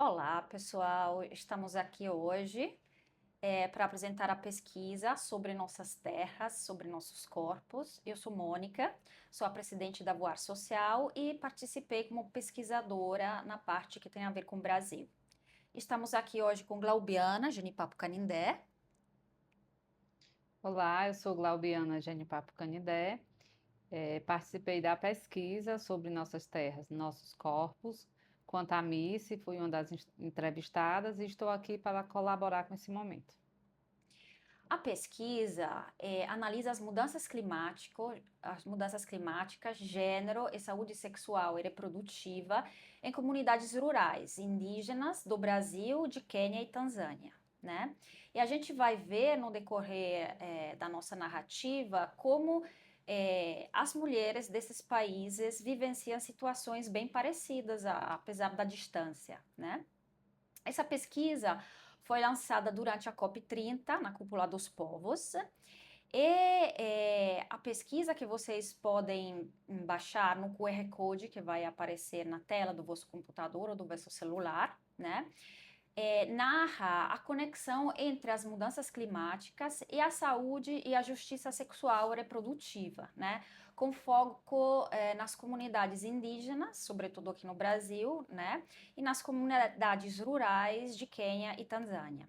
Olá, pessoal. Estamos aqui hoje para apresentar a pesquisa sobre nossas terras, sobre nossos corpos. Eu sou Mônica, sou a presidente da Voar Social e participei como pesquisadora na parte que tem a ver com o Brasil. Estamos aqui hoje com Glaubiana Genipapo Canindé. Olá, eu sou Glaubiana Genipapo Canidé. Participei da pesquisa sobre nossas terras, nossos corpos. Quanto à Missy, fui uma das entrevistadas e estou aqui para colaborar com esse momento. A pesquisa analisa as mudanças climáticas, gênero e saúde sexual e reprodutiva em comunidades rurais, indígenas do Brasil, de Quênia e Tanzânia, né? E a gente vai ver no decorrer da nossa narrativa como as mulheres desses países vivenciam situações bem parecidas, apesar da distância, né? Essa pesquisa foi lançada durante a COP30, na Cúpula dos Povos, a pesquisa que vocês podem baixar no QR Code que vai aparecer na tela do vosso computador ou do vosso celular, né? Narra a conexão entre as mudanças climáticas e a saúde e a justiça sexual e reprodutiva, né? Com foco nas comunidades indígenas, sobretudo aqui no Brasil, né? E nas comunidades rurais de Quênia e Tanzânia.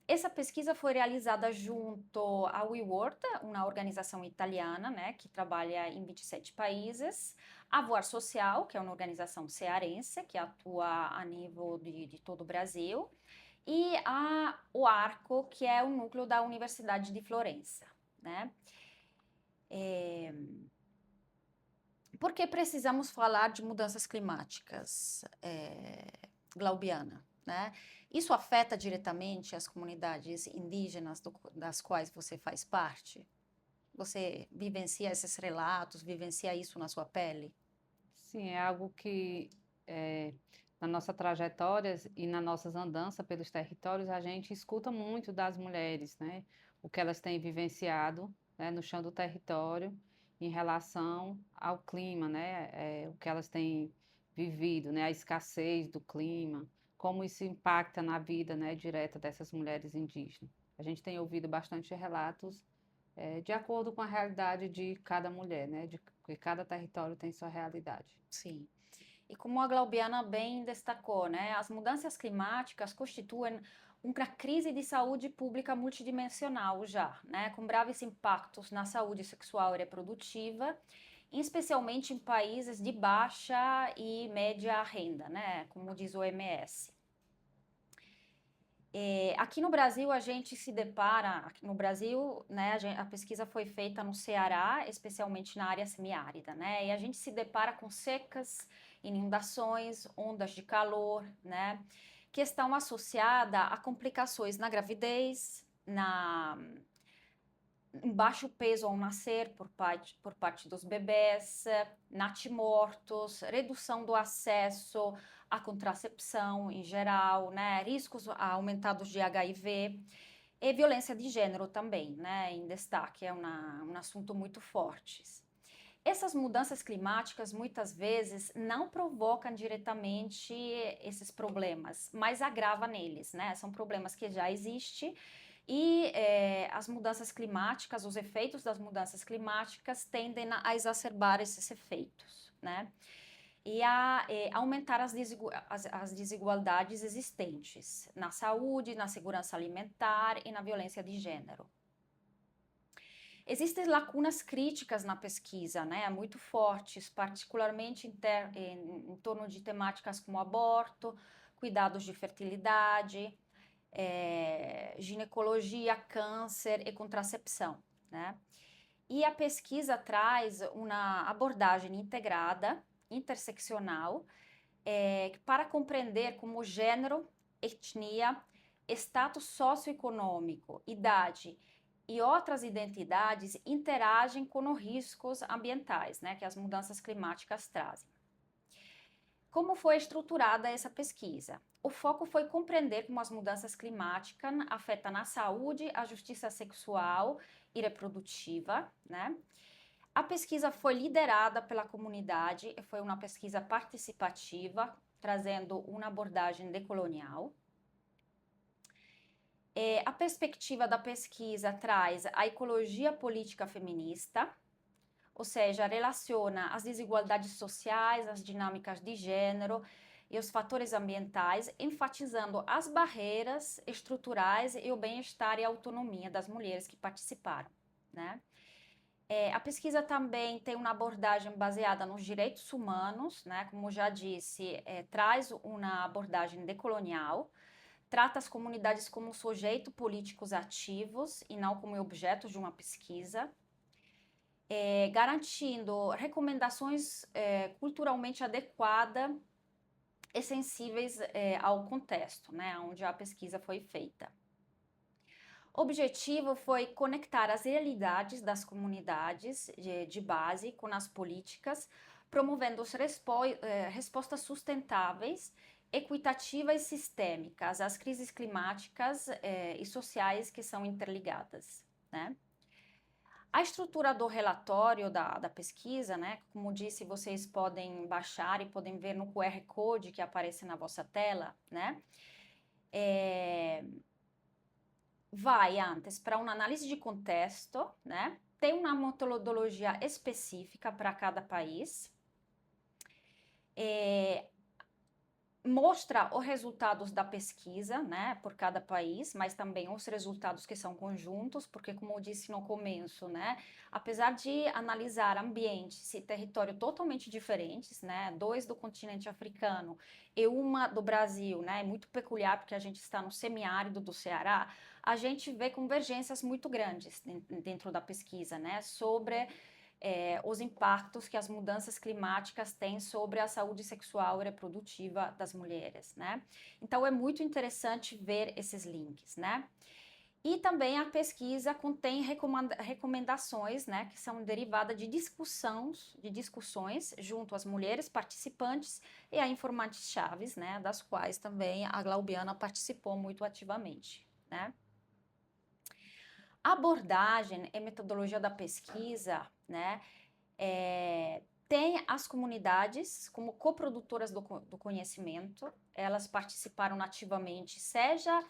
Essa pesquisa foi realizada junto à WeWorld, uma organização italiana, né, que trabalha em 27 países, a Voar Social, que é uma organização cearense, que atua a nível de todo o Brasil, e o Arco, que é o núcleo da Universidade de Florença, né. Por que precisamos falar de mudanças climáticas, Glaubiana? Né? Isso afeta diretamente as comunidades indígenas das quais você faz parte? Você vivencia esses relatos, vivencia isso na sua pele? Sim, é algo que na nossa trajetória e nas nossas andanças pelos territórios, a gente escuta muito das mulheres, né? O que elas têm vivenciado, né, no chão do território em relação ao clima, né? O que elas têm vivido, né? A escassez do clima, como isso impacta na vida, né, direta dessas mulheres indígenas. A gente tem ouvido bastante relatos de acordo com a realidade de cada mulher, né? Porque cada território tem sua realidade. Sim. E como a Glaubiana bem destacou, né, as mudanças climáticas constituem uma crise de saúde pública multidimensional já, né, com graves impactos na saúde sexual e reprodutiva, especialmente em países de baixa e média renda, né, como diz o OMS. Aqui no Brasil, a gente se depara, aqui no Brasil, né, a pesquisa foi feita no Ceará, especialmente na área semiárida, né, e a gente se depara com secas, inundações, ondas de calor, né, que estão associadas a complicações na gravidez, um baixo peso ao nascer por parte dos bebês, natimortos, redução do acesso à contracepção em geral, né, riscos aumentados de HIV e violência de gênero também, né, em destaque, é um assunto muito forte. Essas mudanças climáticas muitas vezes não provocam diretamente esses problemas, mas agrava neles, né? São problemas que já existem e as mudanças climáticas, os efeitos das mudanças climáticas tendem a exacerbar esses efeitos, né? E a aumentar as desigualdades existentes na saúde, na segurança alimentar e na violência de gênero. Existem lacunas críticas na pesquisa, né, muito fortes, particularmente em torno de temáticas como aborto, cuidados de fertilidade, ginecologia, câncer e contracepção, né? E a pesquisa traz uma abordagem integrada, interseccional, para compreender como gênero, etnia, status socioeconômico, idade e outras identidades interagem com os riscos ambientais, né, que as mudanças climáticas trazem. Como foi estruturada essa pesquisa? O foco foi compreender como as mudanças climáticas afetam a saúde, a justiça sexual e reprodutiva, né? A pesquisa foi liderada pela comunidade, foi uma pesquisa participativa, trazendo uma abordagem decolonial. A perspectiva da pesquisa traz a ecologia política feminista, ou seja, relaciona as desigualdades sociais, as dinâmicas de gênero e os fatores ambientais, enfatizando as barreiras estruturais e o bem-estar e a autonomia das mulheres que participaram, né? A pesquisa também tem uma abordagem baseada nos direitos humanos, né? Como já disse, traz uma abordagem decolonial, trata as comunidades como sujeitos políticos ativos e não como objetos de uma pesquisa, garantindo recomendações culturalmente adequadas e sensíveis ao contexto, né, onde a pesquisa foi feita. O objetivo foi conectar as realidades das comunidades de base com as políticas, promovendo respostas sustentáveis, equitativas e sistêmicas às crises climáticas e sociais que são interligadas, né? A estrutura do relatório da pesquisa, né? Como disse, vocês podem baixar e podem ver no QR Code que aparece na vossa tela, né? Vai antes para uma análise de contexto, né? Tem uma metodologia específica para cada país. Mostra os resultados da pesquisa, né, por cada país, mas também os resultados que são conjuntos, porque como eu disse no começo, né, apesar de analisar ambientes e território totalmente diferentes, né, dois do continente africano e uma do Brasil, né, é muito peculiar porque a gente está no semiárido do Ceará, a gente vê convergências muito grandes dentro da pesquisa, né, sobre os impactos que as mudanças climáticas têm sobre a saúde sexual e reprodutiva das mulheres, né? Então é muito interessante ver esses links, né? E também a pesquisa contém recomendações, né, que são derivadas de discussões junto às mulheres participantes e a informantes chaves, né, das quais também a Glaubiana participou muito ativamente, né? A abordagem e metodologia da pesquisa, né, tem as comunidades como coprodutoras do conhecimento, elas participaram ativamente, seja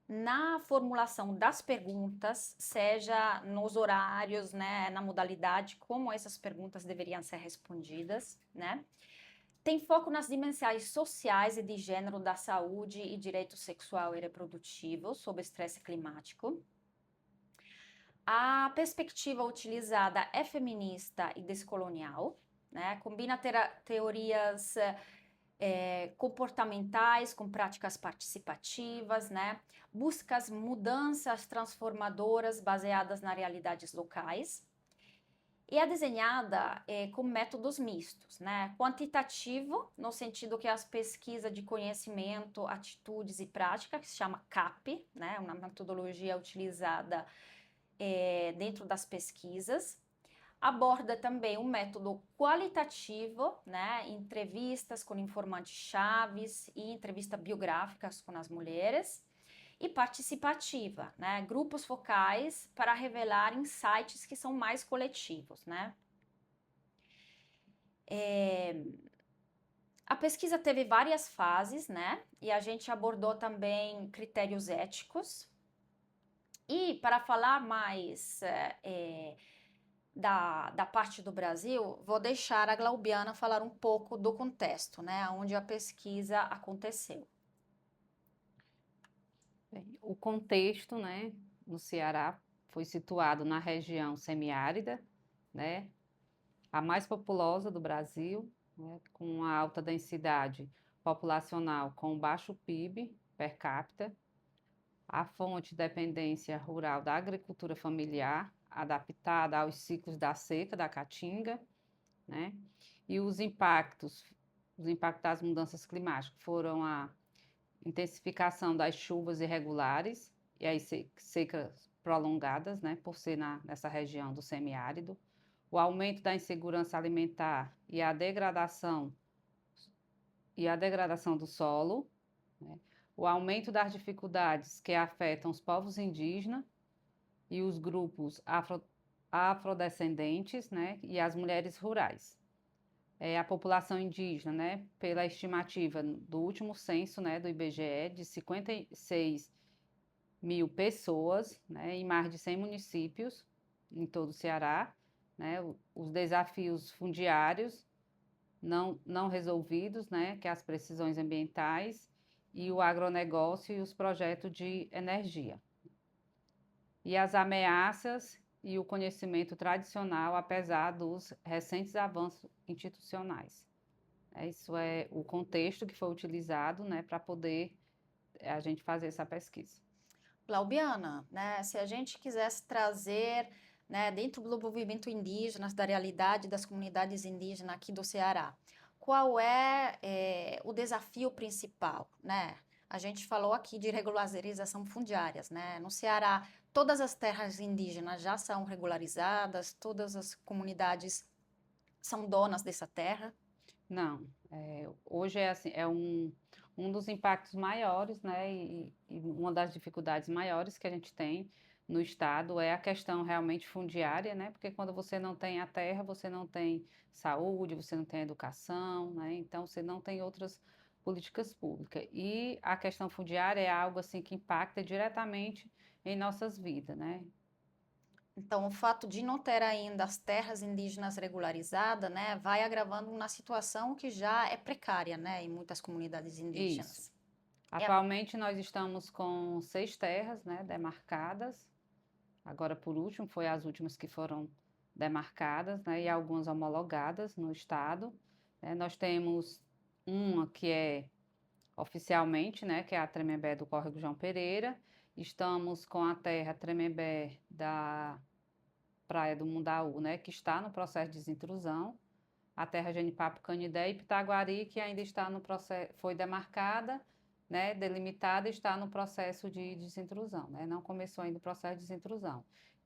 na formulação das perguntas, seja nos horários, né, na modalidade, como essas perguntas deveriam ser respondidas, né? Tem foco nas dimensões sociais e de gênero da saúde e direito sexual e reprodutivo sobre estresse climático. A perspectiva utilizada é feminista e descolonial, né? Combina teorias comportamentais com práticas participativas, né? Busca as mudanças transformadoras baseadas nas realidades locais. E é desenhada com métodos mistos, né? Quantitativo, no sentido que as pesquisas de conhecimento, atitudes e prática, que se chama CAP, né? Uma metodologia utilizada dentro das pesquisas. Aborda também um método qualitativo, né, entrevistas com informantes chaves e entrevistas biográficas com as mulheres, e participativa, né, grupos focais para revelar insights que são mais coletivos, né. A pesquisa teve várias fases, né, e a gente abordou também critérios éticos. E para falar mais da parte do Brasil, vou deixar a Glaubiana falar um pouco do contexto, né, onde a pesquisa aconteceu. Bem, o contexto, né, no Ceará foi situado na região semiárida, né, a mais populosa do Brasil, né, com uma alta densidade populacional com baixo PIB per capita, a fonte de dependência rural da agricultura familiar, adaptada aos ciclos da seca, da caatinga, né? E os impactos das mudanças climáticas foram a intensificação das chuvas irregulares e as secas prolongadas, né, por ser nessa região do semiárido, o aumento da insegurança alimentar e a degradação do solo, né, o aumento das dificuldades que afetam os povos indígenas e os grupos afrodescendentes, né, e as mulheres rurais. A população indígena, né, pela estimativa do último censo, né, do IBGE, de 56 mil pessoas, né, em mais de 100 municípios em todo o Ceará, né, os desafios fundiários não resolvidos, né, que é as precisões ambientais e o agronegócio e os projetos de energia. E as ameaças e o conhecimento tradicional, apesar dos recentes avanços institucionais. Isso é o contexto que foi utilizado, né, para poder a gente fazer essa pesquisa. Glaubiana, né, se a gente quisesse trazer, né, dentro do movimento indígena, da realidade das comunidades indígenas aqui do Ceará, qual é, o desafio principal, né? A gente falou aqui de regularização fundiárias, né? No Ceará, todas as terras indígenas já são regularizadas, todas as comunidades são donas dessa terra. Não, hoje é assim, um dos impactos maiores, né, e uma das dificuldades maiores que a gente tem no estado é a questão realmente fundiária, né, porque quando você não tem a terra, você não tem saúde, você não tem educação, né, então você não tem outras políticas públicas. E a questão fundiária é algo assim que impacta diretamente em nossas vidas, né. Então, o fato de não ter ainda as terras indígenas regularizadas, né, vai agravando uma situação que já é precária, né, em muitas comunidades Isso. indígenas. É, Atualmente nós estamos com 6 terras, né, demarcadas. Agora, por último, foi as últimas que foram demarcadas, né, e algumas homologadas no estado. Nós temos uma que é oficialmente, né, que é a Tremembé do Córrego João Pereira. Estamos com a terra Tremembé da Praia do Mundaú, né, que está no processo de desintrusão. A terra Genipapo Canidé e Pitaguari, que ainda está no processo, foi demarcada, né, delimitada e está no processo de desintrusão, né, não começou ainda o processo de desintrusão.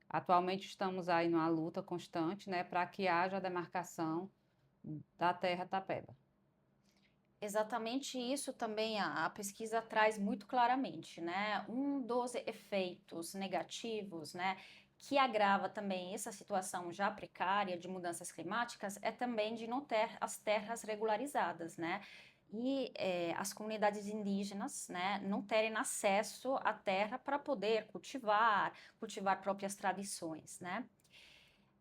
Atualmente estamos aí numa luta constante, né, para que haja a demarcação da terra Tapeba. exatamente isso também a pesquisa traz muito claramente, né? Um dos efeitos negativos, né, que agrava também essa situação já precária de mudanças climáticas é também de não ter as terras regularizadas, né? As comunidades indígenas, né, não terem acesso à terra para poder cultivar próprias tradições, né?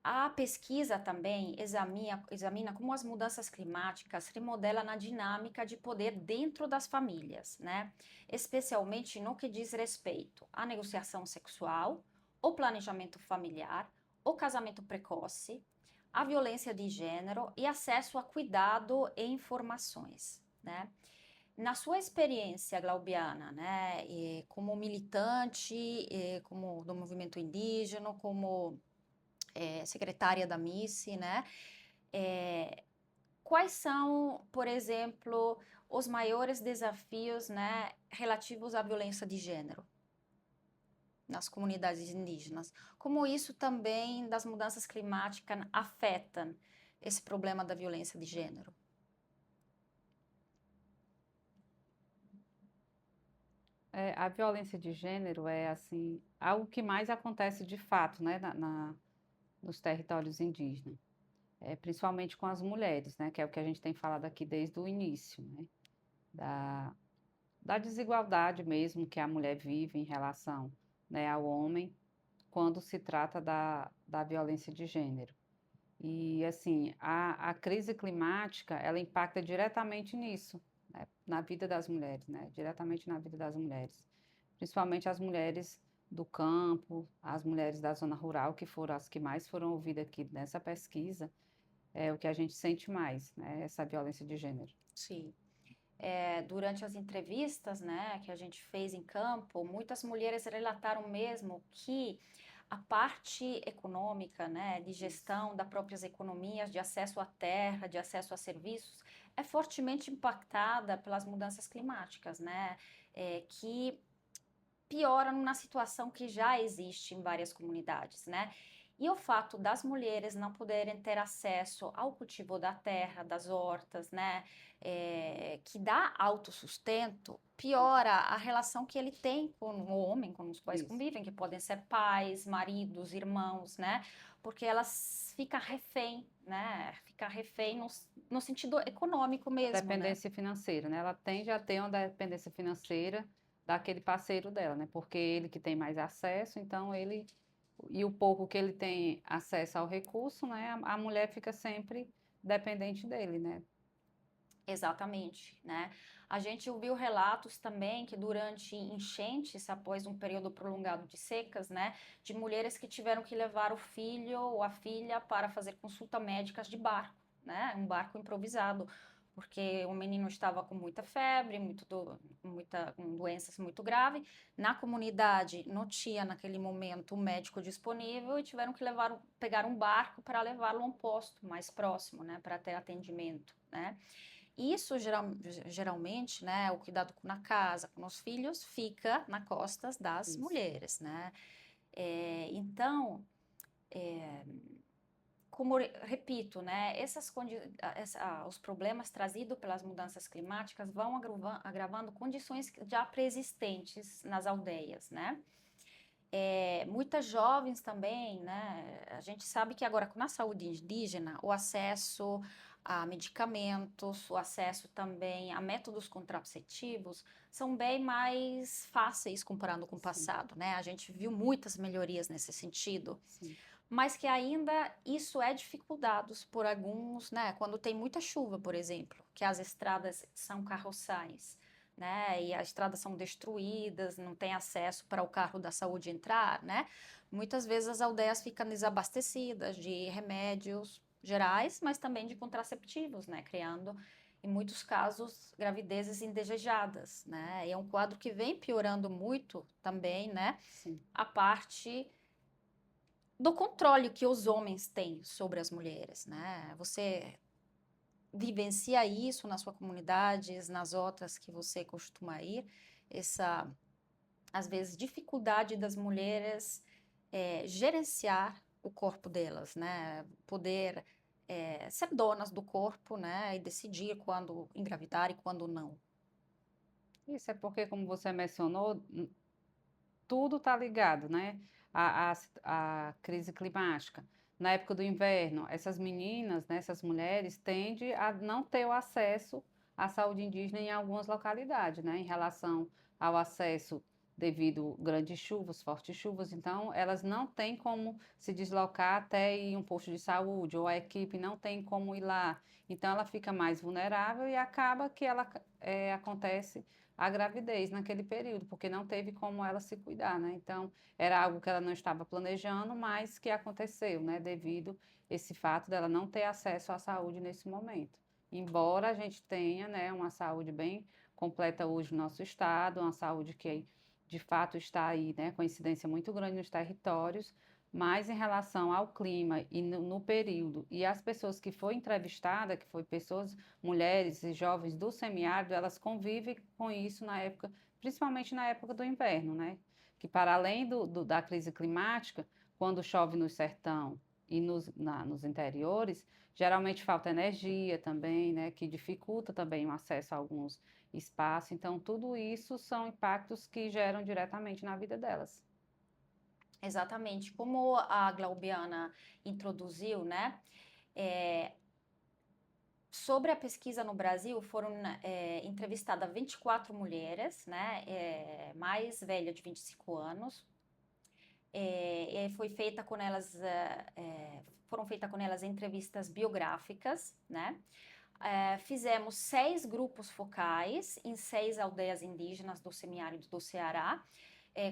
A pesquisa também examina como as mudanças climáticas remodelam a dinâmica de poder dentro das famílias, né? Especialmente no que diz respeito à negociação sexual, o planejamento familiar, o casamento precoce, a violência de gênero e acesso a cuidado e informações, né? Na sua experiência, Glaubiana, né, como militante, como do movimento indígena, como secretária da Miss, né? Quais são, por exemplo, os maiores desafios, né, relativos à violência de gênero nas comunidades indígenas? Como isso também das mudanças climáticas afetam esse problema da violência de gênero? A violência de gênero é assim algo que mais acontece de fato, né, nos territórios indígenas, principalmente com as mulheres, né, que é o que a gente tem falado aqui desde o início, né, da, da desigualdade mesmo que a mulher vive em relação, né, ao homem quando se trata da violência de gênero. E, assim, a crise climática, ela impacta diretamente nisso, né, na vida das mulheres, né, diretamente na vida das mulheres, principalmente as mulheres do campo, as mulheres da zona rural, que foram as que mais foram ouvidas aqui nessa pesquisa, é o que a gente sente mais, né, essa violência de gênero. Sim. Durante as entrevistas, né, que a gente fez em campo, muitas mulheres relataram mesmo que a parte econômica, né, de gestão das próprias economias, de acesso à terra, de acesso a serviços, é fortemente impactada pelas mudanças climáticas, né, que pioram na situação que já existe em várias comunidades, né. E o fato das mulheres não poderem ter acesso ao cultivo da terra, das hortas, né, que dá autossustento, piora a relação que ele tem com o homem, com os quais Isso. convivem, que podem ser pais, maridos, irmãos, né, porque elas ficam refém, né, fica refém no sentido econômico mesmo, né. Dependência financeira, né? Ela tende a ter uma dependência financeira daquele parceiro dela, né? Porque ele que tem mais acesso, então ele e o pouco que ele tem acesso ao recurso, né? A mulher fica sempre dependente dele, né? Exatamente, né? A gente ouviu relatos também que durante enchentes, após um período prolongado de secas, né, de mulheres que tiveram que levar o filho ou a filha para fazer consulta médicas de barco, né? Um barco improvisado, porque o menino estava com muita febre, com doenças muito graves. Na comunidade não tinha naquele momento um médico disponível e tiveram que pegar um barco para levá-lo a um posto mais próximo, né, para ter atendimento, né? Isso geralmente, né, o cuidado na casa, com os filhos, fica nas costas das Isso. mulheres, né? Então, como repito, né, os problemas trazidos pelas mudanças climáticas vão agravando condições já pré-existentes nas aldeias, né? Muitas jovens também, né? A gente sabe que agora, com a saúde indígena, o acesso a medicamentos, o acesso também a métodos contraceptivos são bem mais fáceis comparando com o Sim, passado, né? A gente viu muitas melhorias nesse sentido, sim. mas que ainda isso é dificultado por alguns, né? Quando tem muita chuva, por exemplo, que as estradas são carroçais, né? E as estradas são destruídas, não tem acesso para o carro da saúde entrar, né? Muitas vezes as aldeias ficam desabastecidas de remédios gerais, mas também de contraceptivos, né? Criando, em muitos casos, gravidezes indesejadas, né? E é um quadro que vem piorando muito também, né? Sim. A parte do controle que os homens têm sobre as mulheres, né? Você vivencia isso na sua comunidade, nas outras que você costuma ir, essa, às vezes, dificuldade das mulheres gerenciar o corpo delas, né? Poder ser donas do corpo, né? E decidir quando engravidar e quando não. Isso é porque, como você mencionou, tudo está ligado, né? A crise climática. Na época do inverno, essas meninas, né, essas mulheres, tendem a não ter o acesso à saúde indígena em algumas localidades, né? Em relação ao acesso devido grandes chuvas, fortes chuvas. Então, elas não têm como se deslocar até ir um posto de saúde, ou a equipe não tem como ir lá. Então, ela fica mais vulnerável e acaba que ela acontece a gravidez naquele período, porque não teve como ela se cuidar, né? Então, era algo que ela não estava planejando, mas que aconteceu, né? Devido esse fato dela não ter acesso à saúde nesse momento. Embora a gente tenha, né, uma saúde bem completa hoje no nosso estado, uma saúde que de fato está aí, né, com incidência muito grande nos territórios, mas em relação ao clima e no período, e as pessoas que foi entrevistada, que foi pessoas, mulheres e jovens do semiárido, elas convivem com isso na época, principalmente na época do inverno, né? Que para além da crise climática, quando chove no sertão e nos interiores, geralmente falta energia também, né? Que dificulta também o acesso a alguns espaços. Então, tudo isso são impactos que geram diretamente na vida delas. Exatamente. Como a Glaubiana introduziu, né? É, Sobre a pesquisa no Brasil, foram entrevistadas 24 mulheres, né, mais velha de 25 anos. Foi feita com elas, foram feitas com elas entrevistas biográficas, né? Fizemos 6 grupos focais em 6 aldeias indígenas do semiárido do Ceará,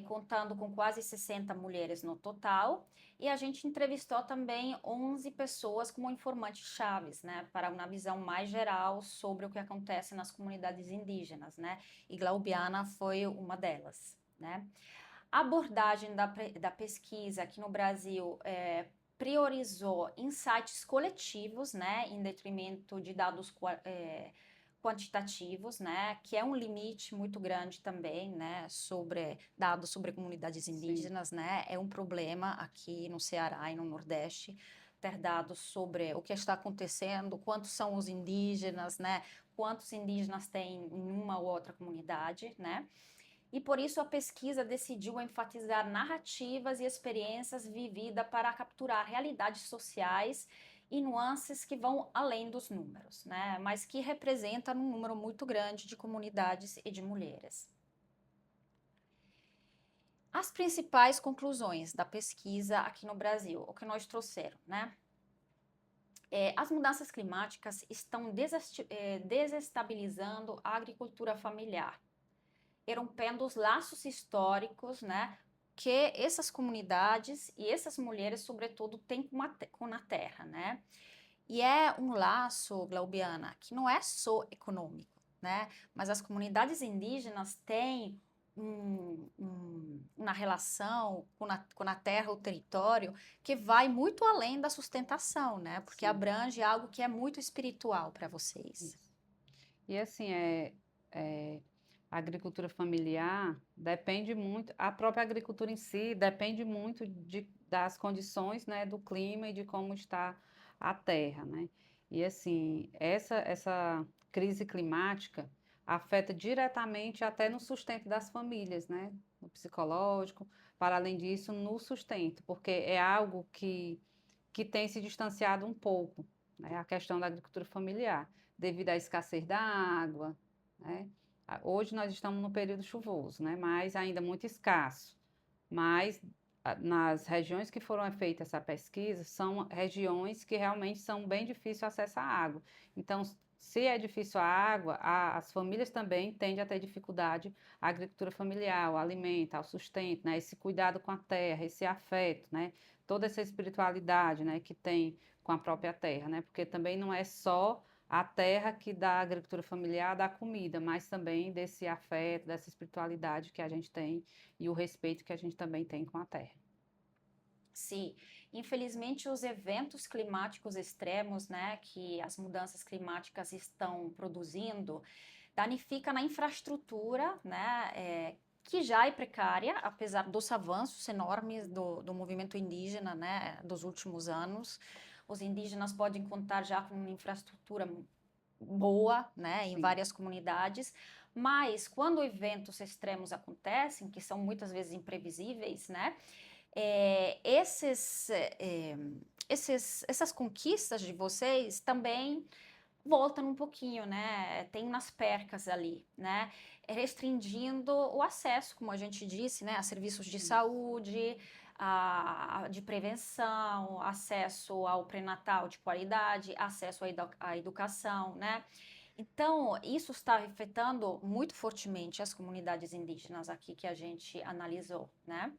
contando com quase 60 mulheres no total. E a gente entrevistou também 11 pessoas como informantes chaves, né, para uma visão mais geral sobre o que acontece nas comunidades indígenas, né? E Glaubiana foi uma delas, né? A abordagem da pesquisa aqui no Brasil priorizou insights coletivos, né, em detrimento de dados quantitativos, né, que é um limite muito grande também, né, sobre dados sobre comunidades Sim, indígenas, né, é um problema aqui no Ceará e no Nordeste ter dados sobre o que está acontecendo, quantos são os indígenas, né, quantos indígenas tem em uma ou outra comunidade, né, e por isso a pesquisa decidiu enfatizar narrativas e experiências vividas para capturar realidades sociais e nuances que vão além dos números, né? Mas que representam um número muito grande de comunidades e de mulheres. As principais conclusões da pesquisa aqui no Brasil, o que nós trouxeram, né? As mudanças climáticas estão desestabilizando a agricultura familiar, rompendo os laços históricos, né, que essas comunidades e essas mulheres, sobretudo, têm com a terra, né? E é um laço, Glaubiana, que não é só econômico, né? Mas as comunidades indígenas têm uma relação com a terra, o território, que vai muito além da sustentação, né? Porque sim, abrange algo que é muito espiritual para vocês. isso. E assim, a agricultura familiar depende muito, a própria agricultura em si depende muito das condições, né, do clima e de como está a terra, né? E assim, essa crise climática afeta diretamente até no sustento das famílias, né? No psicológico, para além disso, no sustento, porque é algo que tem se distanciado um pouco, né? A questão da agricultura familiar, devido à escassez da água, né? Hoje nós estamos no período chuvoso, né? Mas ainda muito escasso. Mas nas regiões que foram feitas essa pesquisa, são regiões que realmente são bem difíceis o acesso à água. Então, se é difícil a água, as famílias também tendem a ter dificuldade à agricultura familiar, ao alimento, ao sustento, né? Esse cuidado com a terra, esse afeto, né? Toda essa espiritualidade, né, que tem com a própria terra, né? Porque também não é só a terra que dá a agricultura familiar, dá comida, mas também desse afeto, dessa espiritualidade que a gente tem e o respeito que a gente também tem com a terra. Sim, infelizmente os eventos climáticos extremos, né, que as mudanças climáticas estão produzindo, danifica na infraestrutura, né, que já é precária, apesar dos avanços enormes do movimento indígena, né, dos últimos anos. Os indígenas podem contar já com uma infraestrutura boa, né, em Sim, várias comunidades, mas quando eventos extremos acontecem, que são muitas vezes imprevisíveis, né, é, esses, é, essas conquistas de vocês também voltam um pouquinho, né? Tem umas percas ali, né? Restringindo o acesso, como a gente disse, né? A serviços de isso. saúde, de prevenção, acesso ao pré-natal de qualidade, acesso à educação, né? Então, isso está afetando muito fortemente as comunidades indígenas aqui que a gente analisou, né?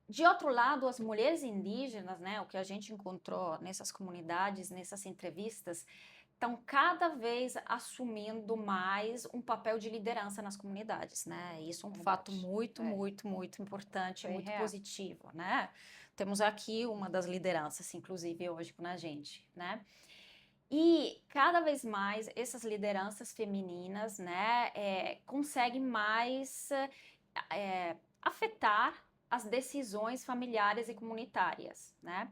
De outro lado, as mulheres indígenas, né, o que a gente encontrou nessas comunidades, nessas entrevistas, estão cada vez assumindo mais um papel de liderança nas comunidades, né? Isso é um fato Verdade. muito, É, muito, muito importante, bem muito real. positivo, né? Temos aqui uma das lideranças, inclusive hoje com a gente, né? E cada vez mais essas lideranças femininas, né, conseguem mais afetar as decisões familiares e comunitárias, né?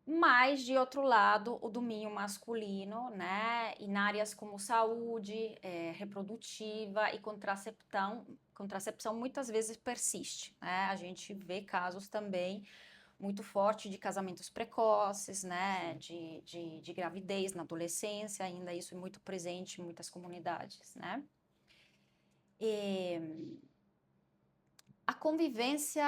Mas, de outro lado, o domínio masculino, né, em áreas como saúde, reprodutiva e contracepção muitas vezes persiste, né? A gente vê casos também muito forte de casamentos precoces, né, Sim. de gravidez na adolescência, ainda isso é muito presente em muitas comunidades, né? E a convivência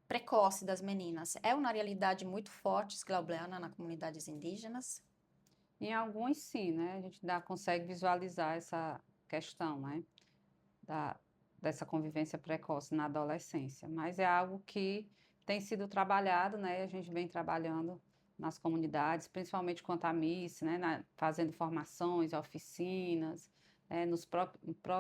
precoce das meninas é uma realidade muito forte, esclaviana, nas comunidades indígenas. Em alguns sim, né? A gente consegue visualizar essa questão, né? Da, dessa convivência precoce na adolescência, mas é algo que tem sido trabalhado, né? A gente vem trabalhando nas comunidades, principalmente quanto à Miss, né? Fazendo formações, oficinas,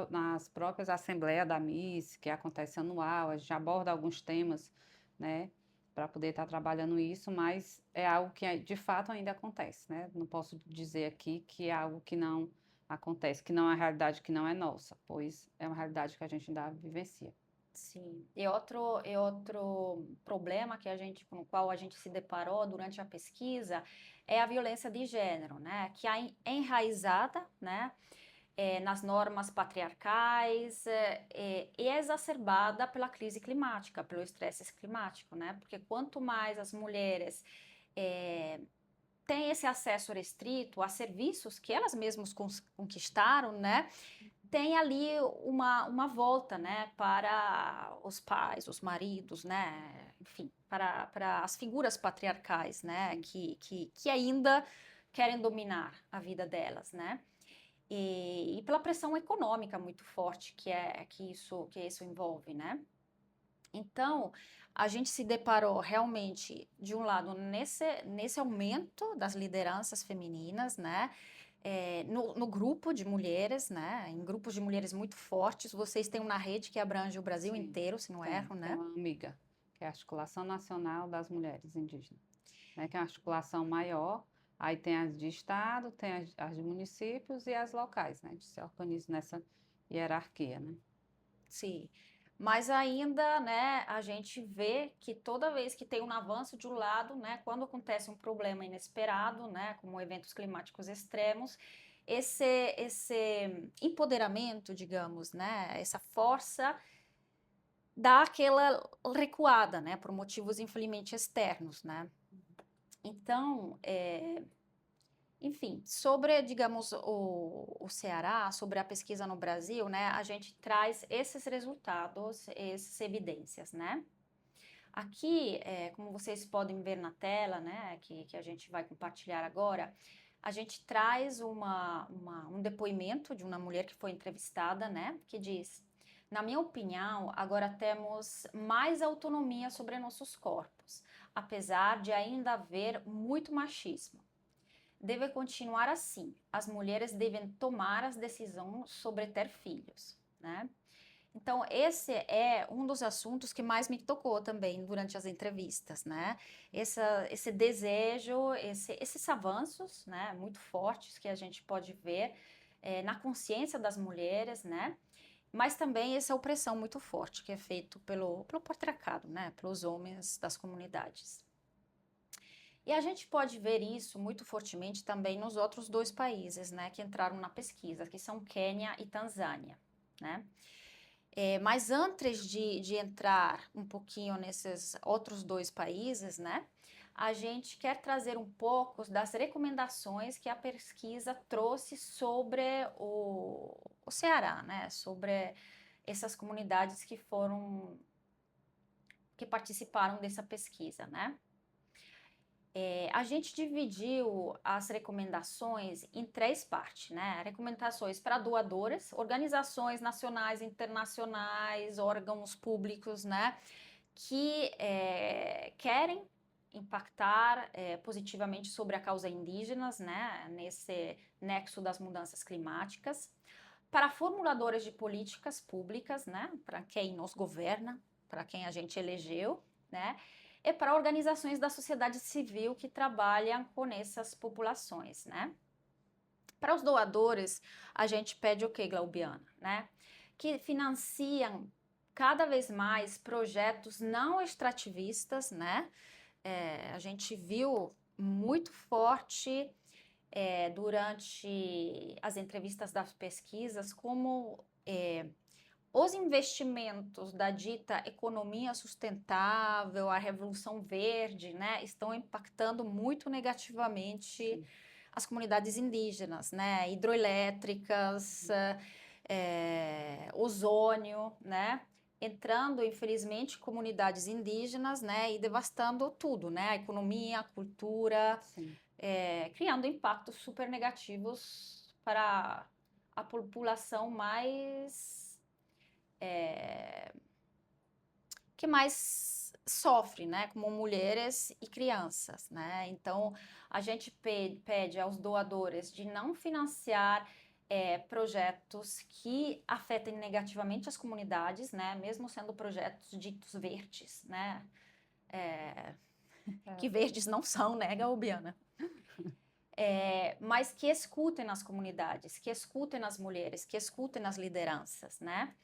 nas próprias assembleias da Miss, que acontece anual, a gente aborda alguns temas, né? para poder estar trabalhando isso, mas é algo que de fato ainda acontece, né? Não posso dizer aqui que é algo que não acontece, que não é uma realidade que não é nossa, pois é uma realidade que a gente ainda vivencia. Sim. E outro problema que com o qual a gente se deparou durante a pesquisa é a violência de gênero, né? Que é enraizada, né? Nas normas patriarcais e é exacerbada pela crise climática, pelo estresse climático, né? Porque quanto mais as mulheres têm esse acesso restrito a serviços que elas mesmas conquistaram, né? Tem ali uma volta, né, para os pais, os maridos, né, enfim, para as figuras patriarcais, né, que ainda querem dominar a vida delas, né, e pela pressão econômica muito forte que isso envolve, né. Então, a gente se deparou realmente, de um lado, nesse aumento das lideranças femininas, né, no grupo de mulheres, né? Em grupos de mulheres muito fortes, vocês têm uma rede que abrange o Brasil Sim, inteiro, se não erro, tem né? uma amiga, que é a Articulação Nacional das Mulheres Indígenas, né, que é uma articulação maior, aí tem as de estado, tem as de municípios e as locais, né, que se organizam nessa hierarquia, né. Sim. Mas ainda, né, a gente vê que toda vez que tem um avanço de um lado, né, quando acontece um problema inesperado, né, como eventos climáticos extremos, esse empoderamento, digamos, né, essa força dá aquela recuada, né, por motivos infelizmente externos, né. Então, enfim, sobre, digamos, o Ceará, sobre a pesquisa no Brasil, né, a gente traz esses resultados, essas evidências, né. Aqui, como vocês podem ver na tela, né, que a gente vai compartilhar agora, a gente traz um depoimento de uma mulher que foi entrevistada, né, que diz: na minha opinião, agora temos mais autonomia sobre nossos corpos, apesar de ainda haver muito machismo. Deve continuar assim. As mulheres devem tomar as decisões sobre ter filhos, né? Então, esse é um dos assuntos que mais me tocou também durante as entrevistas, né? Esse desejo, esses avanços, né, muito fortes que a gente pode ver na consciência das mulheres, né? Mas também essa opressão muito forte que é feito pelo patriarcado, né? Pelos homens das comunidades. E a gente pode ver isso muito fortemente também nos outros dois países, né, que entraram na pesquisa, que são Quênia e Tanzânia, né? Mas antes de entrar um pouquinho nesses outros dois países, né, a gente quer trazer um pouco das recomendações que a pesquisa trouxe sobre o Ceará, né, sobre essas comunidades que participaram dessa pesquisa, né? A gente dividiu as recomendações em três partes, né? Recomendações para doadoras, organizações nacionais, internacionais, órgãos públicos, né? Que querem impactar positivamente sobre a causa indígenas, né? Nesse nexo das mudanças climáticas. Para formuladores de políticas públicas, né? Para quem nos governa, para quem a gente elegeu, né? E para organizações da sociedade civil que trabalham com essas populações, né? Para os doadores, a gente pede o que, Glaubiana, né? Que financiam cada vez mais projetos não extrativistas, né? A gente viu muito forte durante as entrevistas das pesquisas como os investimentos da dita economia sustentável, a revolução verde, né, estão impactando muito negativamente as comunidades indígenas, né, hidroelétricas, ozônio, né, entrando, infelizmente, comunidades indígenas, né, e devastando tudo, né, a economia, a cultura, criando impactos super negativos para a população que mais sofre, né, como mulheres e crianças, né? Então, a gente pede aos doadores de não financiar projetos que afetem negativamente as comunidades, né, mesmo sendo projetos ditos verdes, né? que verdes não são, né, Galbiana? Mas que escutem nas comunidades, que escutem nas mulheres, que escutem nas lideranças, né?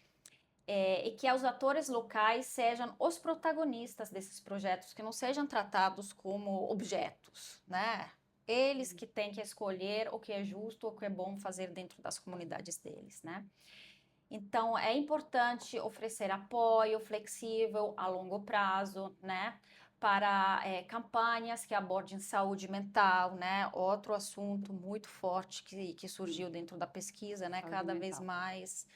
E que os atores locais sejam os protagonistas desses projetos, que não sejam tratados como objetos, né? Eles que têm que escolher o que é justo, o que é bom fazer dentro das comunidades deles, né? Então, é importante oferecer apoio flexível a longo prazo, né? Para campanhas que abordem saúde mental, né? Outro assunto muito forte que surgiu dentro da pesquisa, né? Saúde Cada vez mental. mais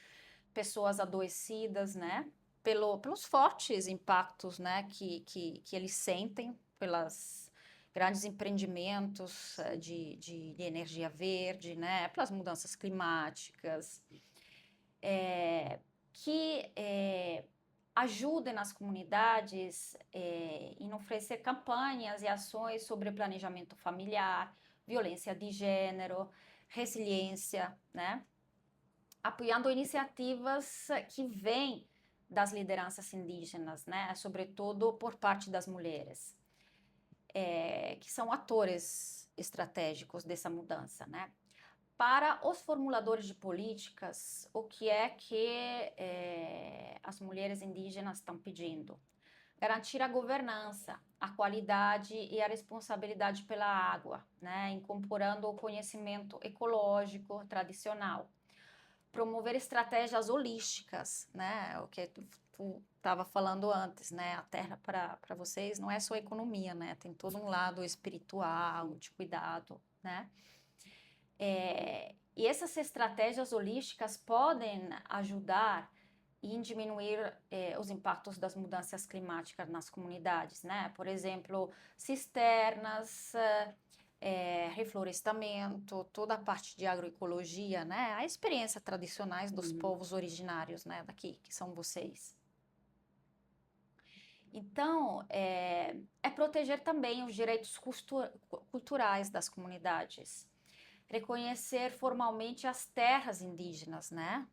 pessoas adoecidas, né? Pelos fortes impactos, né? Que eles sentem pelas grandes empreendimentos de energia verde, né? Pelas mudanças climáticas, que ajudem nas comunidades em oferecer campanhas e ações sobre planejamento familiar, violência de gênero, resiliência, né? Apoiando iniciativas que vêm das lideranças indígenas, né? Sobretudo por parte das mulheres, que são atores estratégicos dessa mudança, né? Para os formuladores de políticas, o que é que as mulheres indígenas estão pedindo? Garantir a governança, a qualidade e a responsabilidade pela água, né? Incorporando o conhecimento ecológico tradicional. Promover estratégias holísticas, né? O que tu estava falando antes, né? A terra para vocês não é só economia, né? Tem todo um lado espiritual, de cuidado, né? E essas estratégias holísticas podem ajudar em diminuir os impactos das mudanças climáticas nas comunidades, né? Por exemplo, cisternas, reflorestamento, toda a parte de agroecologia, né? A experiência tradicionais dos povos originários, né? Daqui, que são vocês. Então, proteger também os direitos culturais das comunidades. Reconhecer formalmente as terras indígenas, né?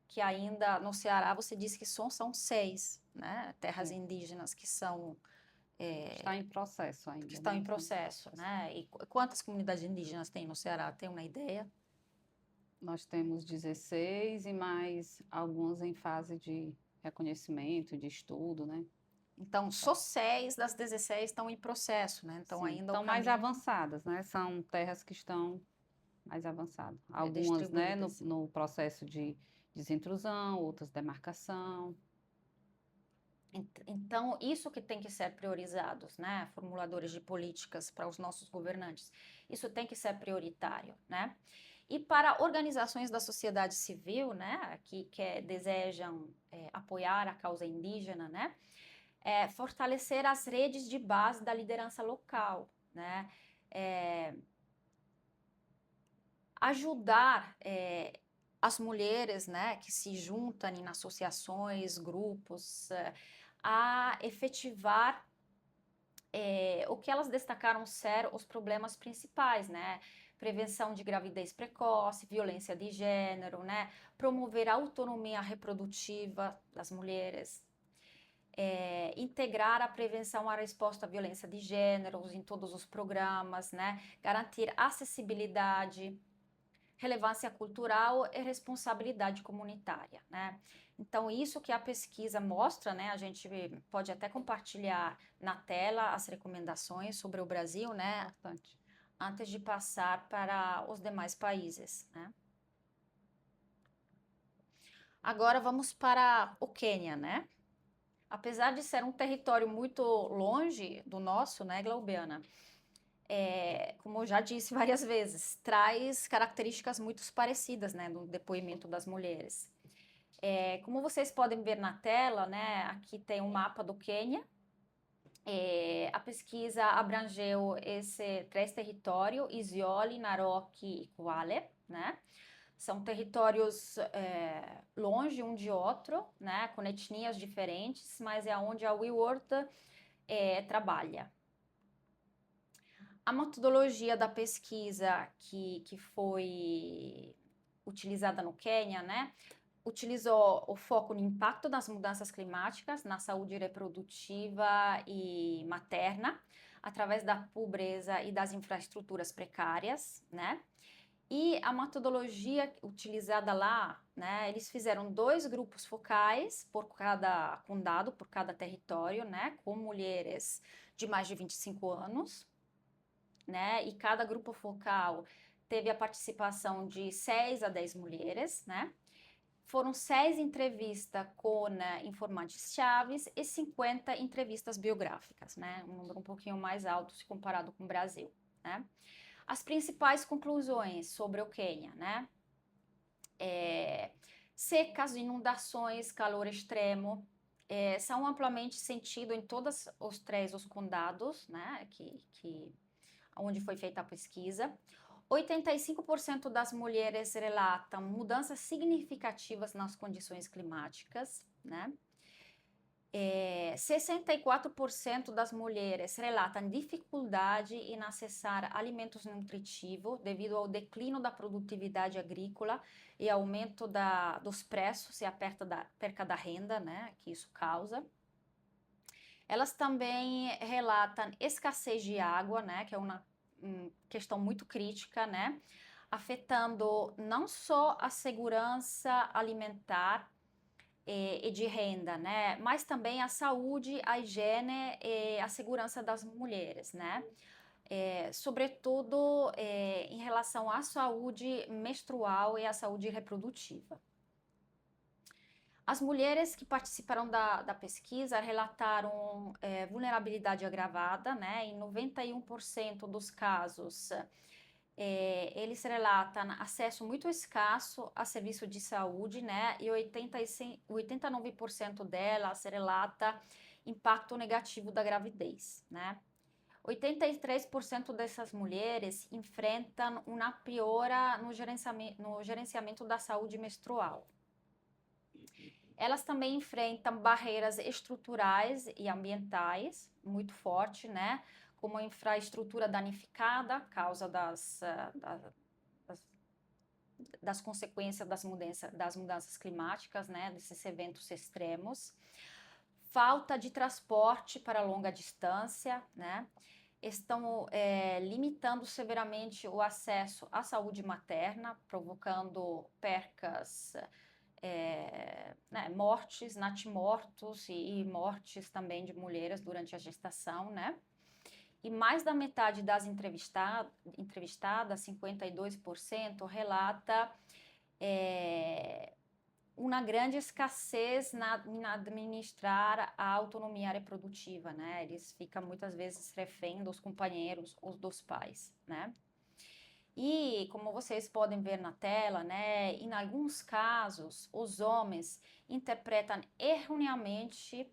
Que ainda no Ceará você disse que são 6, né? Terras indígenas que são Está em processo ainda. que estão em processo, né? E quantas comunidades indígenas tem no Ceará? Tem uma ideia? Nós temos 16 e mais algumas em fase de reconhecimento, de estudo, né? Então, só 6 das 16 estão em processo, né? Então, Sim, ainda estão o mais caminho avançadas, né? São terras que estão mais avançadas. é Algumas, né, distribuídas. no processo de desintrusão, outras demarcação. Então, isso que tem que ser priorizados, né? Formuladores de políticas para os nossos governantes. Isso tem que ser prioritário, né? E para organizações da sociedade civil, né, que desejam apoiar a causa indígena, né, fortalecer as redes de base da liderança local, né, ajudar as mulheres, né, que se juntam em associações, grupos, a efetivar o que elas destacaram ser os problemas principais, né? Prevenção de gravidez precoce, violência de gênero, né? Promover a autonomia reprodutiva das mulheres, integrar a prevenção à resposta à violência de gênero em todos os programas, né? Garantir acessibilidade, relevância cultural e responsabilidade comunitária, né? Então, isso que a pesquisa mostra, né? A gente pode até compartilhar na tela as recomendações sobre o Brasil, né? Importante. Antes de passar para os demais países, né? Agora vamos para o Quênia, né? Apesar de ser um território muito longe do nosso, né, Glaubiana? Como eu já disse várias vezes, traz características muito parecidas, né, no depoimento das mulheres. Como vocês podem ver na tela, né, aqui tem um mapa do Quênia. A pesquisa abrangeu esses 3 territórios, Isiolo, Narok e Kwale, né? São territórios longe um de outro, né, com etnias diferentes, mas é onde a WeWorld trabalha. A metodologia da pesquisa que foi utilizada no Quênia, né, utilizou o foco no impacto das mudanças climáticas na saúde reprodutiva e materna, através da pobreza e das infraestruturas precárias, né? E a metodologia utilizada lá, né, eles fizeram 2 grupos focais por cada condado, por cada território, né, com mulheres de mais de 25 anos, né, e cada grupo focal teve a participação de 6 a 10 mulheres, né. Foram 6 entrevistas com informantes chaves e 50 entrevistas biográficas, né, um número um pouquinho mais alto se comparado com o Brasil, né. As principais conclusões sobre o Quênia, né? Secas, inundações, calor extremo, são amplamente sentidos em todos os 3 os condados, né? Onde foi feita a pesquisa. 85% das mulheres relatam mudanças significativas nas condições climáticas, né? 64% das mulheres relatam dificuldade em acessar alimentos nutritivos devido ao declínio da produtividade agrícola e aumento dos preços e a perca da renda, né, que isso causa. Elas também relatam escassez de água, né, que é uma questão muito crítica, né, afetando não só a segurança alimentar e de renda, né? Mas também a saúde, a higiene e a segurança das mulheres, né? Sobretudo em relação à saúde menstrual e à saúde reprodutiva. As mulheres que participaram da pesquisa relataram vulnerabilidade agravada, né? Em 91% dos casos, eles relatam acesso muito escasso a serviço de saúde, né? E 89% delas relata impacto negativo da gravidez, né? 83% dessas mulheres enfrentam uma piora no gerenciamento da saúde menstrual. Elas também enfrentam barreiras estruturais e ambientais muito fortes, né? Como a infraestrutura danificada, causa das consequências das mudanças climáticas, né? Desses eventos extremos. Falta de transporte para longa distância, né? Estão limitando severamente o acesso à saúde materna, provocando percas, mortes, natimortos e mortes também de mulheres durante a gestação, né? E mais da metade das entrevistadas, 52%, relata uma grande escassez na administrar a autonomia reprodutiva, né? Eles ficam muitas vezes refém dos companheiros ou dos pais, né? E, como vocês podem ver na tela, né, em alguns casos, os homens interpretam erroneamente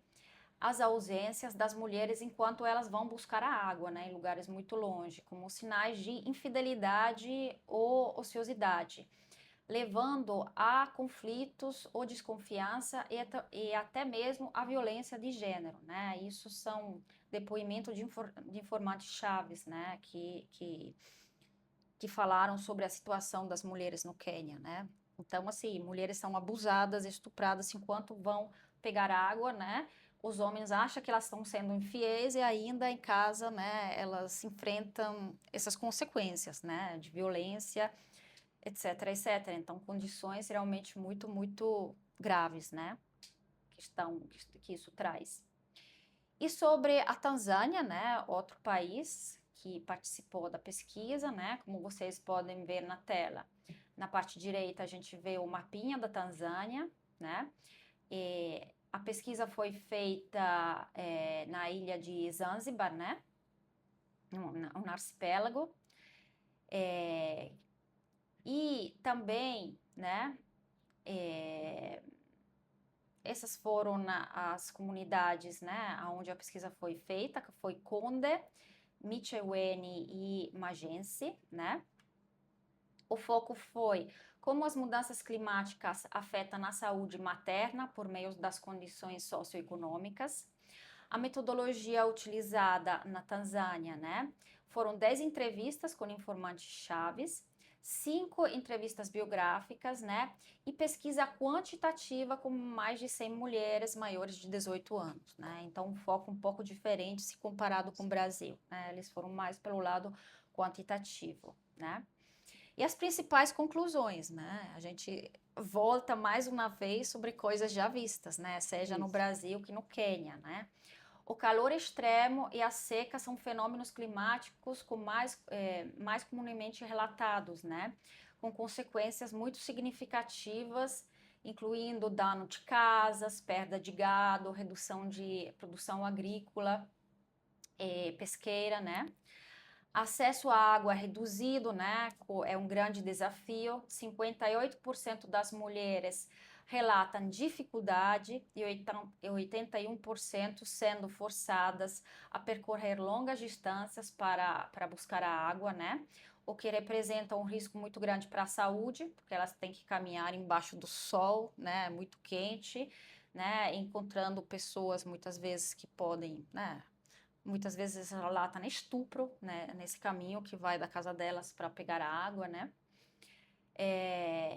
as ausências das mulheres enquanto elas vão buscar a água, né, em lugares muito longe, como sinais de infidelidade ou ociosidade, levando a conflitos ou desconfiança e até mesmo a violência de gênero, né? Isso são depoimentos de informantes chaves, né, que falaram sobre a situação das mulheres no Quênia, né? Então, assim, mulheres são abusadas, estupradas enquanto vão pegar água, né? Os homens acham que elas estão sendo infiéis e ainda em casa, né, elas enfrentam essas consequências, né, de violência, etc, etc. Então, condições realmente muito, muito graves, né, que isso traz. E sobre a Tanzânia, né, outro país que participou da pesquisa, né, como vocês podem ver na tela. Na parte direita a gente vê o mapinha da Tanzânia, né, e a pesquisa foi feita na ilha de Zanzibar, né, um arquipélago, e também, né, essas foram as comunidades, né, onde a pesquisa foi feita, que foi Conde, Micheweni e Magense, né? O foco foi como as mudanças climáticas afetam a saúde materna por meio das condições socioeconômicas. A metodologia utilizada na Tanzânia, né? Foram 10 entrevistas com informantes chaves, 5 entrevistas biográficas, né? E pesquisa quantitativa com mais de 100 mulheres maiores de 18 anos, né? Então, um foco um pouco diferente se comparado com o Brasil, né? Eles foram mais pelo lado quantitativo, né? E as principais conclusões, né? A gente volta mais uma vez sobre coisas já vistas, né? Seja no Isso. Brasil que no Quênia, né? O calor extremo e a seca são fenômenos climáticos mais comumente relatados, né? Com consequências muito significativas, incluindo dano de casas, perda de gado, redução de produção agrícola, pesqueira, né? Acesso à água reduzido, né? É um grande desafio. 58% das mulheres relatam dificuldade e 81% sendo forçadas a percorrer longas distâncias para buscar a água, né? O que representa um risco muito grande para a saúde, porque elas têm que caminhar embaixo do sol, né? Muito quente, né? Encontrando pessoas muitas vezes que podem, né? Muitas vezes relata estupro, né, nesse caminho que vai da casa delas para pegar a água, né?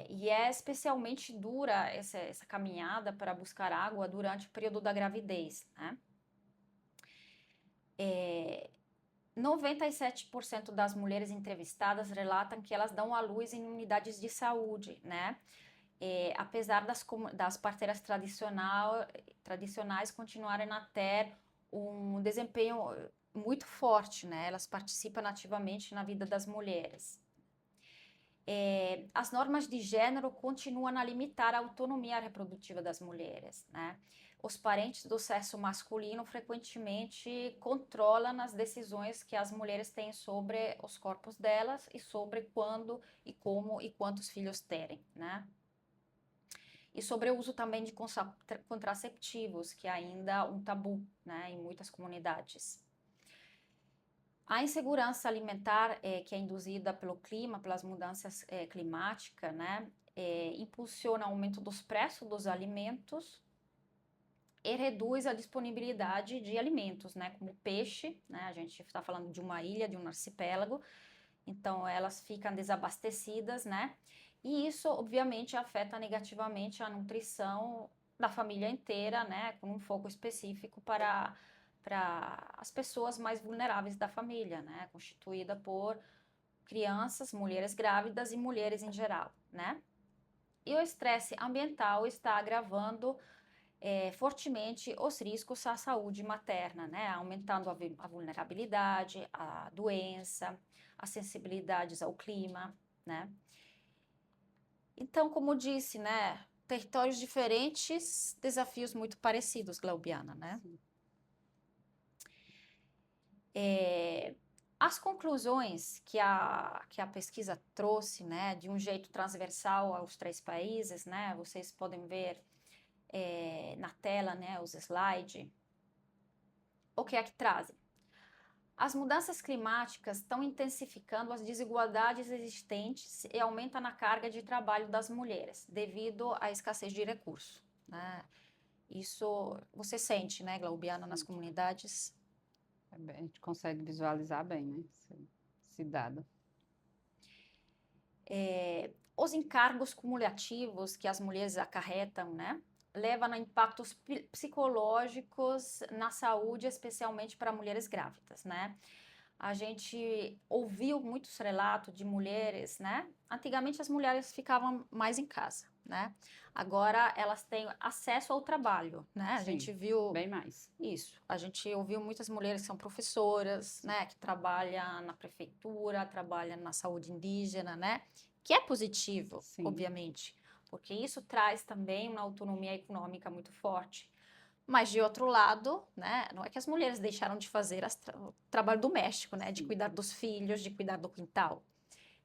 E é especialmente dura essa caminhada para buscar água durante o período da gravidez, né? 97% das mulheres entrevistadas relatam que elas dão à luz em unidades de saúde, né? Apesar das parteiras tradicionais continuarem a ter um desempenho muito forte, né? Elas participam ativamente na vida das mulheres. As normas de gênero continuam a limitar a autonomia reprodutiva das mulheres, né? Os parentes do sexo masculino frequentemente controlam as decisões que as mulheres têm sobre os corpos delas e sobre quando e como e quantos filhos terem, né? E sobre o uso também de contraceptivos, que é ainda um tabu, né, em muitas comunidades. A insegurança alimentar, que é induzida pelo clima, pelas mudanças climáticas, né, impulsiona o aumento dos preços dos alimentos e reduz a disponibilidade de alimentos, né, como peixe, né, a gente está falando de uma ilha, de um arquipélago, então elas ficam desabastecidas, né, e isso obviamente afeta negativamente a nutrição da família inteira, né, com um foco específico para as pessoas mais vulneráveis da família, né, constituída por crianças, mulheres grávidas e mulheres em geral, né. E o estresse ambiental está agravando fortemente os riscos à saúde materna, né, aumentando a vulnerabilidade, a doença, as sensibilidades ao clima, né. Então, como disse, né, territórios diferentes, desafios muito parecidos, Glaubiana, né. Sim. As conclusões que a pesquisa trouxe, né, de um jeito transversal aos 3 países, né, vocês podem ver na tela, né, os slides, o que é que trazem? As mudanças climáticas estão intensificando as desigualdades existentes e aumentam a carga de trabalho das mulheres, devido à escassez de recursos, né? Isso você sente, né, Glaubiana, nas comunidades? A gente consegue visualizar bem, né? Esse dado. Os encargos cumulativos que as mulheres acarretam, né, levam a impactos psicológicos na saúde, especialmente para mulheres grávidas, né? A gente ouviu muitos relatos de mulheres, né? Antigamente as mulheres ficavam mais em casa, né? Agora elas têm acesso ao trabalho, né? A Sim, gente viu bem mais. isso. A gente ouviu muitas mulheres que são professoras, né? Que trabalham na prefeitura, trabalham na saúde indígena, né? Que é positivo, Sim. obviamente, porque isso traz também uma autonomia econômica muito forte. Mas, de outro lado, né, não é que as mulheres deixaram de fazer o trabalho doméstico, né, de Sim. cuidar dos filhos, de cuidar do quintal.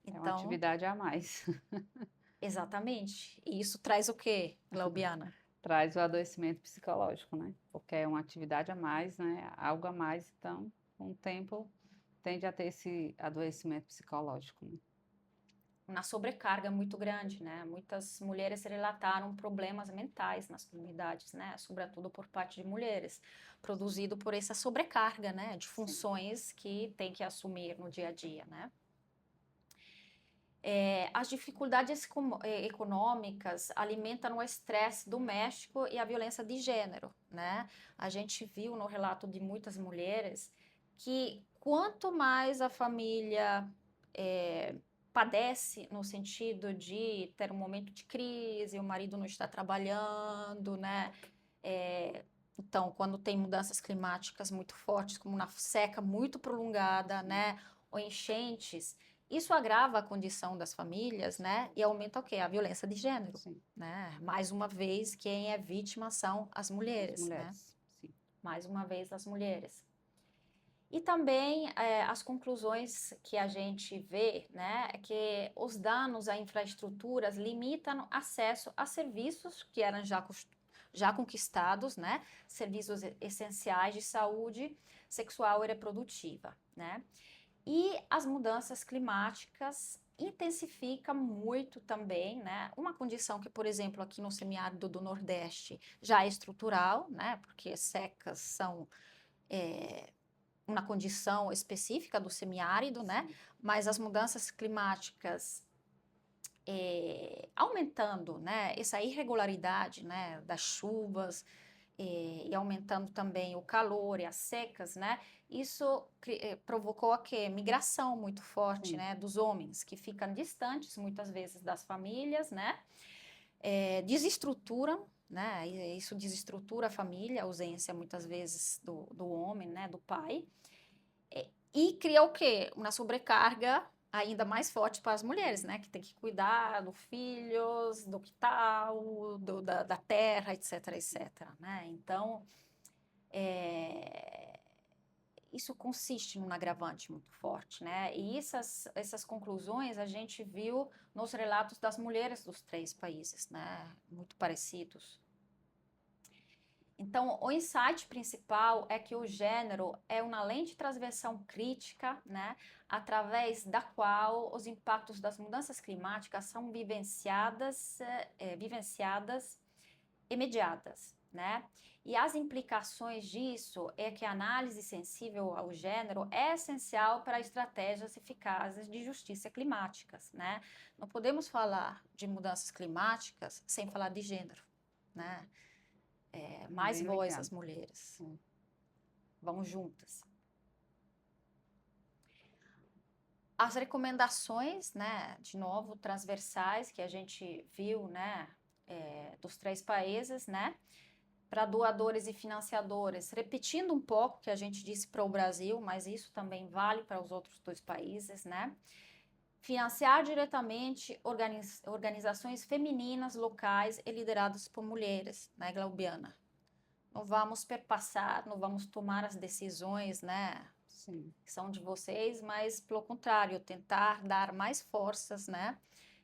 É uma Então, atividade a mais. exatamente. E isso traz o quê, Glaubiana? Traz o adoecimento psicológico, né? Porque é uma atividade a mais, né? Algo a mais, então, com o tempo, tende a ter esse adoecimento psicológico, né? Uma sobrecarga muito grande, né? Muitas mulheres relataram problemas mentais nas comunidades, né? Sobretudo por parte de mulheres, produzido por essa sobrecarga, né? De funções que tem que assumir no dia a dia, né? As dificuldades econômicas alimentam o estresse doméstico e a violência de gênero, né? A gente viu no relato de muitas mulheres que quanto mais a família eh, padece no sentido de ter um momento de crise, o marido não está trabalhando, né? Então, quando tem mudanças climáticas muito fortes, como na seca muito prolongada, né? Ou enchentes, isso agrava a condição das famílias, né? E aumenta o quê? A violência de gênero, Sim, né? Mais uma vez, quem é vítima são as as mulheres, né? mulheres. Sim, Mais uma vez, as mulheres. E também as conclusões que a gente vê, né, é que os danos a infraestruturas limitam acesso a serviços que eram já conquistados, né, serviços essenciais de saúde sexual e reprodutiva, né. E as mudanças climáticas intensificam muito também, né, uma condição que, por exemplo, aqui no semiárido do Nordeste já é estrutural, né, porque secas são uma condição específica do semiárido, né? sim, Mas as mudanças climáticas aumentando, né? Essa irregularidade, né? Das chuvas e aumentando também o calor e as secas, né? Isso provocou a quê? Migração muito forte, sim. né? Dos homens que ficam distantes muitas vezes das famílias, né? Desestruturam, né? Isso desestrutura a família, a ausência muitas vezes do homem, né? Do pai. E cria o quê? Uma sobrecarga ainda mais forte para as mulheres, né? Que tem que cuidar dos filhos, do quintal, da terra, etc, etc, né? Então, é, isso consiste num agravante muito forte, né? E essas conclusões a gente viu nos relatos das mulheres dos três países, né? Muito parecidos. Então, o insight principal é que o gênero é uma lente de transversão crítica, né, através da qual os impactos das mudanças climáticas são vivenciadas e mediadas, né? E as implicações disso é que a análise sensível ao gênero é essencial para estratégias eficazes de justiça climáticas, né? Não podemos falar de mudanças climáticas sem falar de gênero, né? Mais Bem voz ligado. às mulheres. Sim. Vão juntas. As recomendações, né, de novo, transversais que a gente viu, né, dos três países, né, para doadores e financiadores, repetindo um pouco o que a gente disse para o Brasil, mas isso também vale para os outros dois países, né, financiar diretamente organizações femininas locais e lideradas por mulheres, né, Glaubiana? Não vamos perpassar, não vamos tomar as decisões, né, Sim. que são de vocês, mas pelo contrário, tentar dar mais forças, né,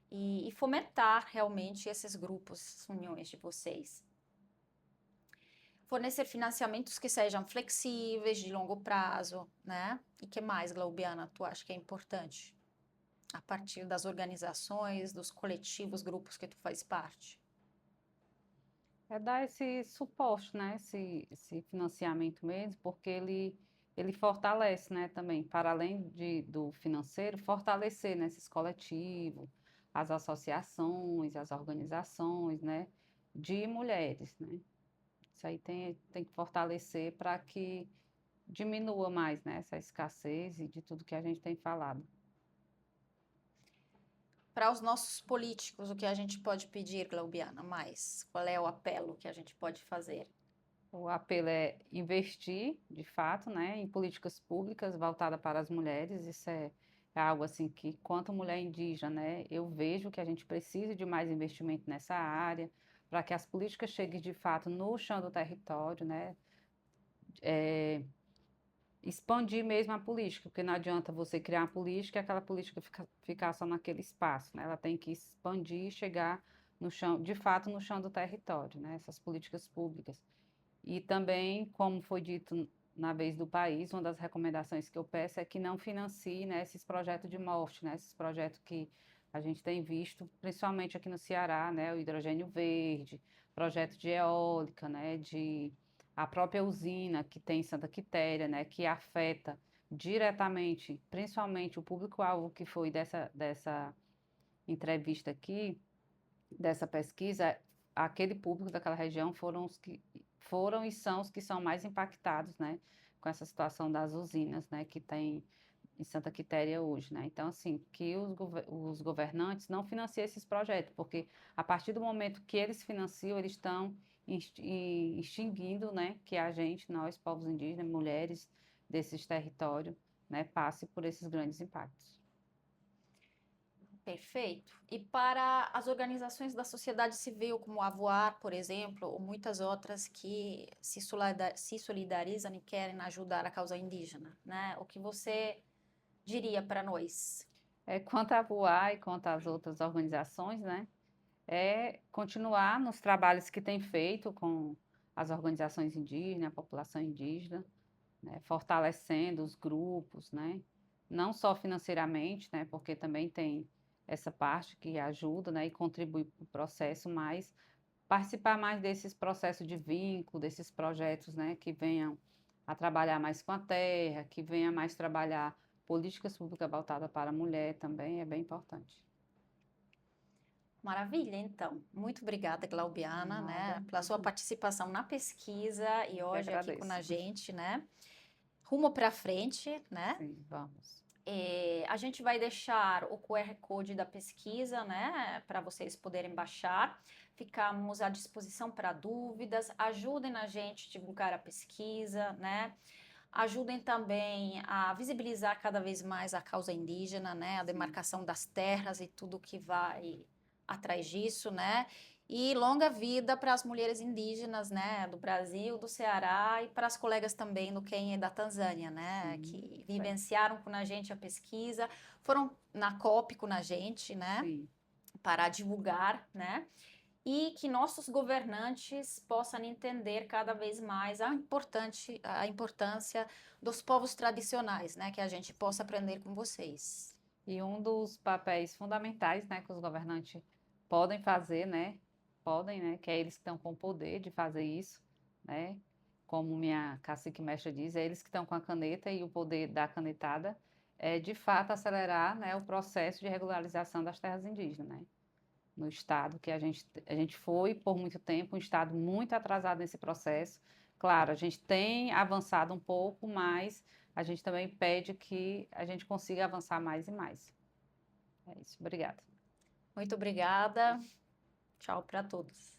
e fomentar realmente esses grupos, essas uniões de vocês. Fornecer financiamentos que sejam flexíveis, de longo prazo, né? E que mais, Glaubiana, tu acha que é importante? A partir das organizações, dos coletivos, grupos que tu faz parte. É dar esse suporte, né? Esse financiamento mesmo, porque ele fortalece, né, também, para além do financeiro, fortalecer, né, esses coletivos, as associações, as organizações, né, de mulheres, né? Isso aí tem que fortalecer para que diminua mais, né, essa escassez e de tudo que a gente tem falado. Para os nossos políticos, o que a gente pode pedir, Glaubiana, mais? Qual é o apelo que a gente pode fazer? O apelo é investir, de fato, né, em políticas públicas voltadas para as mulheres. Isso é algo assim que, quanto mulher indígena, né, eu vejo que a gente precisa de mais investimento nessa área, para que as políticas cheguem de fato no chão do território, né, expandir mesmo a política, porque não adianta você criar uma política e aquela política ficar só naquele espaço, né, ela tem que expandir e chegar no chão, de fato, no chão do território, né, essas políticas públicas. E também, como foi dito na vez do país, uma das recomendações que eu peço é que não financie, né, esses projetos de morte, né, esses projetos que a gente tem visto, principalmente aqui no Ceará, né, o hidrogênio verde, projeto de eólica, né, de a própria usina que tem em Santa Quitéria, né, que afeta diretamente, principalmente o público-alvo que foi dessa entrevista aqui, dessa pesquisa, aquele público daquela região foram e são os que são mais impactados, né, com essa situação das usinas, né, que tem em Santa Quitéria hoje, né? Então, assim, que os governantes não financiem esses projetos, porque a partir do momento que eles financiam, eles estão extinguindo, né, que a gente, nós, povos indígenas, mulheres desses territórios, né, passe por esses grandes impactos. Perfeito. E para as organizações da sociedade civil, como a Voar, por exemplo, ou muitas outras que se solidarizam e querem ajudar a causa indígena, né? O que você diria para nós? Quanto à Voar e quanto às outras organizações, né, é continuar nos trabalhos que tem feito com as organizações indígenas, a população indígena, né, fortalecendo os grupos, né, não só financeiramente, né, porque também tem essa parte que ajuda, né, e contribui para o processo, mas participar mais desses processos de vínculo, desses projetos, né, que venham a trabalhar mais com a terra, que venha mais trabalhar políticas públicas voltadas para a mulher também é bem importante. Maravilha, então. Muito obrigada, Glaubiana, Nada, né, pela sua participação na pesquisa e eu que hoje aqui com a agradeço. gente, né? Rumo para frente, né? Sim, vamos. A gente vai deixar o QR Code da pesquisa, né, para vocês poderem baixar. Ficamos à disposição para dúvidas. Ajudem a gente a divulgar a pesquisa, né? Ajudem também a visibilizar cada vez mais a causa indígena, né? A demarcação das terras e tudo que vai atrás disso, né? E longa vida para as mulheres indígenas, né? Do Brasil, do Ceará e para as colegas também do Quênia e da Tanzânia, né? Sim, Que certo. vivenciaram com a gente a pesquisa, foram na COP com a gente, né? Sim. Para divulgar, né? E que nossos governantes possam entender cada vez mais a importância dos povos tradicionais, né? Que a gente possa aprender com vocês. E um dos papéis fundamentais, né, que os governantes podem fazer, né, que é eles que estão com o poder de fazer isso, né, como minha cacique mestra diz, é eles que estão com a caneta e o poder da canetada é, de fato, acelerar, né, o processo de regularização das terras indígenas, né, no estado que a gente foi por muito tempo um estado muito atrasado nesse processo. Claro, a gente tem avançado um pouco, mas a gente também pede que a gente consiga avançar mais e mais. É isso, obrigada. Muito obrigada. Tchau para todos.